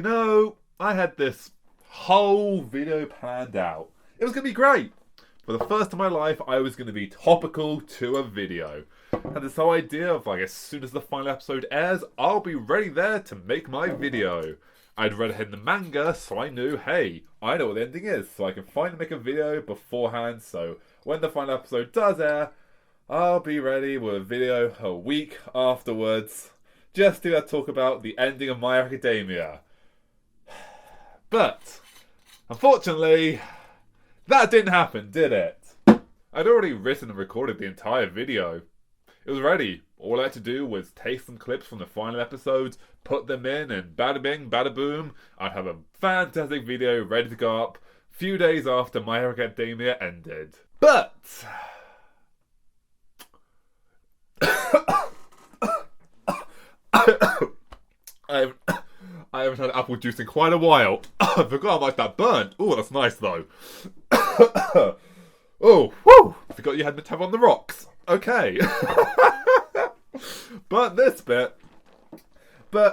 I had this whole video planned out. It was going to be great. For the first time in my life, I was going to be topical to a video. And this whole idea of as soon as the final episode airs, I'll be ready there to make my video. I'd read ahead in the manga, so I knew, hey, I know what the ending is, so I can finally make a video beforehand, so when the final episode does air, I'll be ready with a video a week afterwards, just to talk about the ending of My Hero Academia. But, unfortunately, that didn't happen, did it? I'd already written and recorded the entire video. It was ready. All I had to do was take some clips from the final episodes, put them in, and bada bing, bada boom, I'd have a fantastic video ready to go up a few days after My Hero Academia ended. But I haven't had apple juice in quite a while. I forgot how much that burnt. Oh, that's nice though. Oh, whoo! Forgot you had the tab on the rocks. Okay. But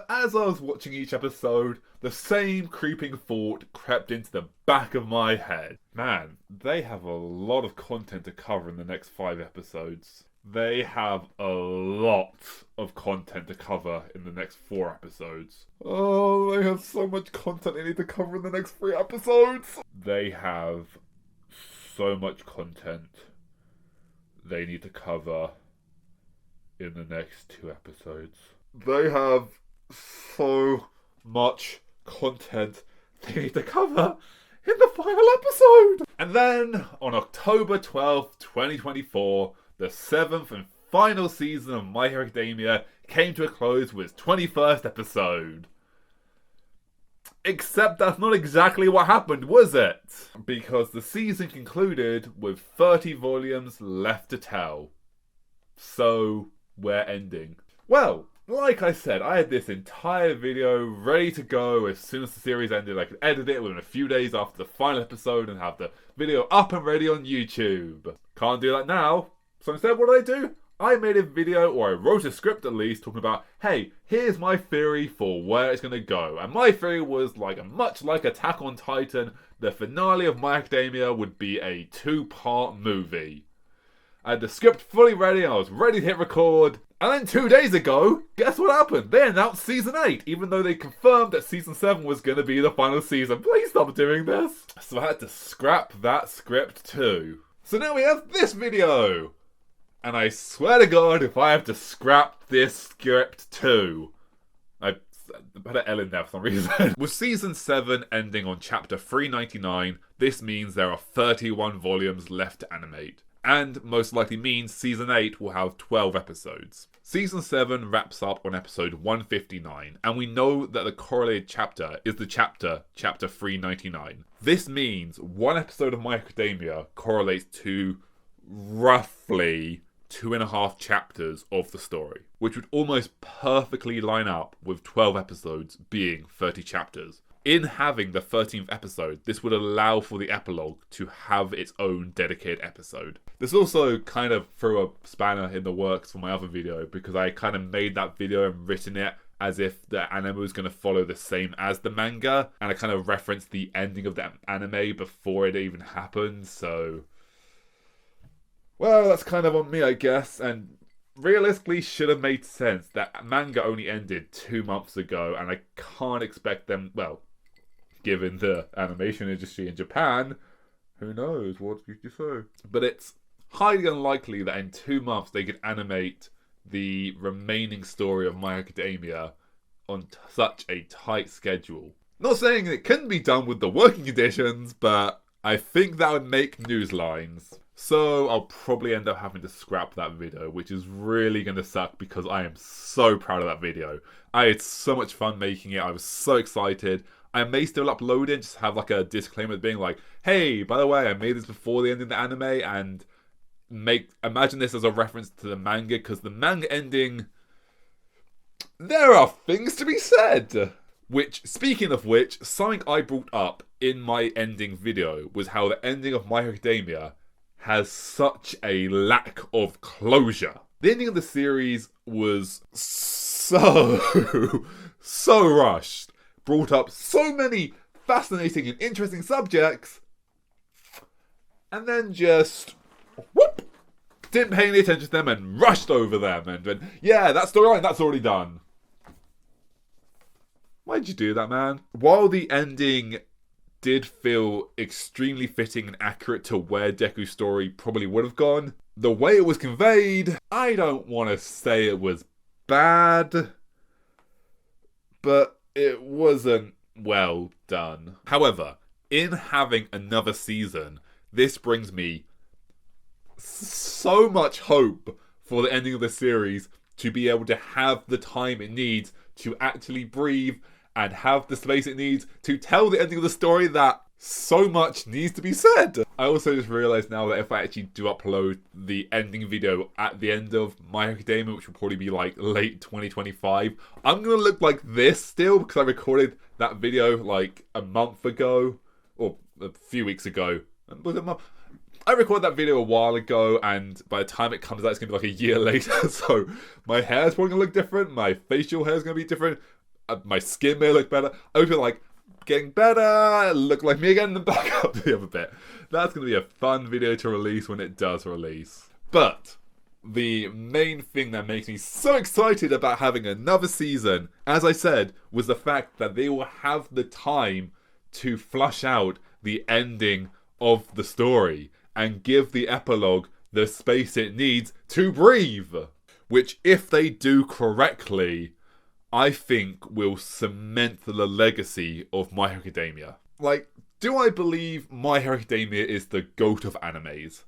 as I was watching each episode, the same creeping thought crept into the back of my head. Man, they have a lot of content to cover in the next 5 episodes. They have a lot of content to cover in the next 4 episodes. Oh, they have so much content they need to cover in the next 3 episodes. They have so much content they need to cover in the next 2 episodes. They have so much content they need to cover in the final episode. And then, on October 12th, 2024, the 7th and final season of My Hero Academia came to a close with its 21st episode. Except that's not exactly what happened, was it? Because the season concluded with 30 volumes left to tell. So, we're ending. Well, like I said, I had this entire video ready to go as soon as the series ended. I could edit it within a few days after the final episode and have the video up and ready on YouTube. Can't do that now. So instead, what did I do? I made a video, or I wrote a script at least, talking about, hey, here's my theory for where it's going to go. And my theory was, much like Attack on Titan, the finale of My Academia would be a 2-part movie. I had the script fully ready, and I was ready to hit record. And then 2 days ago, guess what happened? They announced Season 8, even though they confirmed that Season 7 was going to be the final season. Please stop doing this. So I had to scrap that script too. So now we have this video. And I swear to God, if I have to scrap this script too. I put an L in there for some reason. With Season 7 ending on Chapter 399, this means there are 31 volumes left to animate. And most likely means Season 8 will have 12 episodes. Season 7 wraps up on episode 159, and we know that the correlated chapter is the chapter 399. This means one episode of My Academia correlates to roughly 2.5 chapters of the story, which would almost perfectly line up with 12 episodes being 30 chapters. In having the 13th episode, this would allow for the epilogue to have its own dedicated episode. This also kind of threw a spanner in the works for my other video, because I kind of made that video and written it as if the anime was going to follow the same as the manga, and I kind of referenced the ending of the anime before it even happened, so well, that's kind of on me, I guess, and realistically should have made sense. That manga only ended 2 months ago, and I can't expect them, well, given the animation industry in Japan, who knows, what could you say? But it's highly unlikely that in 2 months they could animate the remaining story of My Academia on such a tight schedule. Not saying it couldn't be done with the working conditions, but I think that would make news lines. So I'll probably end up having to scrap that video, which is really going to suck because I am so proud of that video. I had so much fun making it. I was so excited. I may still upload it, just have a disclaimer being like, hey, by the way, I made this before the ending of the anime, and imagine this as a reference to the manga, because the manga ending, there are things to be said. Which, speaking of which, something I brought up in my ending video was how the ending of My Hero Academia has such a lack of closure. The ending of the series was so rushed. brought up so many fascinating and interesting subjects, and then just whoop, didn't pay any attention to them and rushed over them and went, yeah, that storyline, that's already done. Why'd you do that, man? While the ending did feel extremely fitting and accurate to where Deku's story probably would have gone, the way it was conveyed, I don't want to say it was bad, but it wasn't well done. However, in having another season, this brings me so much hope for the ending of the series to be able to have the time it needs to actually breathe and have the space it needs to tell the ending of the story that so much needs to be said. I also just realised now that if I actually do upload the ending video at the end of My Hero Academia, which will probably be like late 2025, I'm going to look like this still because I recorded that video like a month ago, or a few weeks ago. Was it a month? I recorded that video a while ago, and by the time it comes out, it's going to be like a year later, so my hair's probably going to look different, my facial hair's going to be different, my skin may look better. I hope you're like, getting better, look like me again, and back up to the other bit. That's going to be a fun video to release when it does release. But the main thing that makes me so excited about having another season, as I said, was the fact that they will have the time to flush out the ending of the story and give the epilogue the space it needs to breathe. Which, if they do correctly, I think will cement the legacy of My Hero Academia. Like, do I believe My Hero Academia is the GOAT of animes?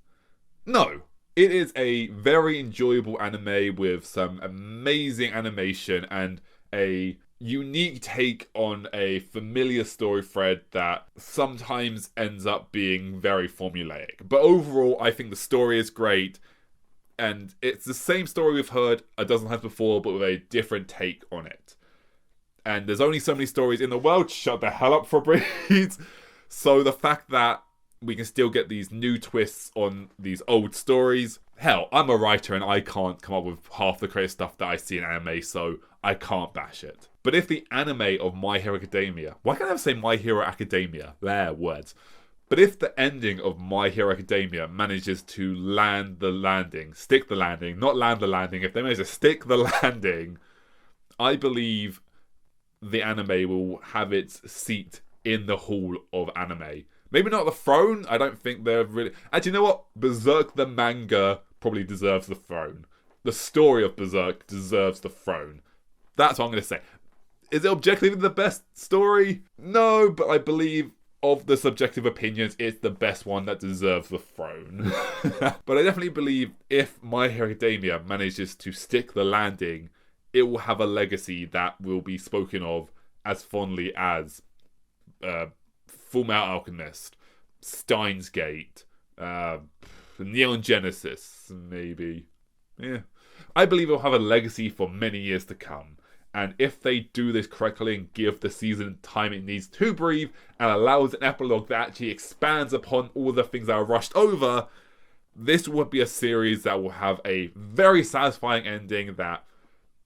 No. It is a very enjoyable anime with some amazing animation and a unique take on a familiar story thread that sometimes ends up being very formulaic. But overall, I think the story is great. And it's the same story we've heard a dozen times before, but with a different take on it. And there's only so many stories in the world. Shut the hell up for a breeze. So the fact that we can still get these new twists on these old stories. Hell, I'm a writer and I can't come up with half the creative stuff that I see in anime, so I can't bash it. But if the anime of My Hero Academia... Why can't I ever say My Hero Academia? There, words. But if the ending of My Hero Academia manages to land the landing, stick the landing, not land the landing, if they manage to stick the landing, I believe the anime will have its seat in the hall of anime. Maybe not the throne, I don't think they're really... Actually, you know what? Berserk the manga probably deserves the throne. The story of Berserk deserves the throne. That's what I'm going to say. Is it objectively the best story? No, but I believe of the subjective opinions, it's the best one that deserves the throne. But I definitely believe if My Hero Academia manages to stick the landing, it will have a legacy that will be spoken of as fondly as Full Metal Alchemist, Steins Gate, Neon Genesis, maybe. Yeah. I believe it will have a legacy for many years to come. And if they do this correctly and give the season time it needs to breathe and allows an epilogue that actually expands upon all the things that are rushed over, this will be a series that will have a very satisfying ending that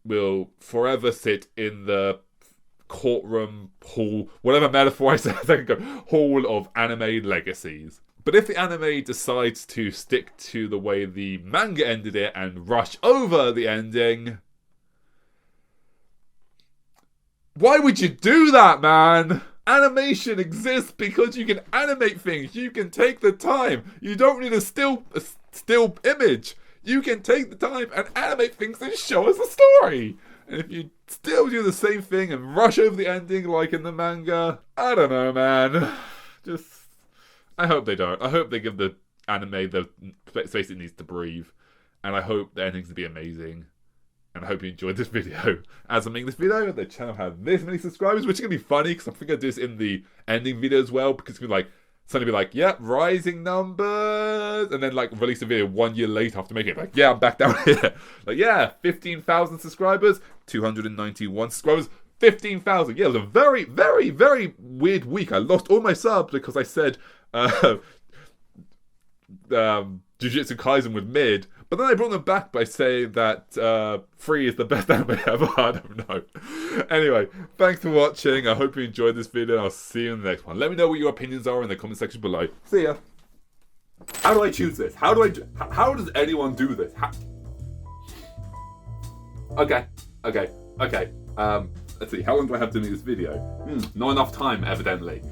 will forever sit in the courtroom, hall, whatever metaphor I said a second ago, hall of anime legacies. But if the anime decides to stick to the way the manga ended it and rush over the ending... Why would you do that, man? Animation exists because you can animate things. You can take the time. You don't need a still image. You can take the time and animate things and show us the story. And if you still do the same thing and rush over the ending like in the manga, I don't know, man. I hope they don't. I hope they give the anime the space it needs to breathe. And I hope the endings will be amazing. And I hope you enjoyed this video. As I'm making this video, the channel had this many subscribers, which is going to be funny because I think I'll do this in the ending video as well, because it's going to be suddenly be like, yep, rising numbers, and then release a video 1 year later after making it, yeah, I'm back down here. 15,000 subscribers, 291 subscribers, 15,000. Yeah, it was a very, very, very weird week. I lost all my subs because I said Jujutsu Kaisen was mid, But then they brought them back by saying that 3 is the best anime ever. I don't know. Anyway, thanks for watching. I hope you enjoyed this video, and I'll see you in the next one. Let me know what your opinions are in the comment section below. See ya. How do I choose this? How does anyone do this? Okay. Let's see. How long do I have to make this video? Not enough time, evidently.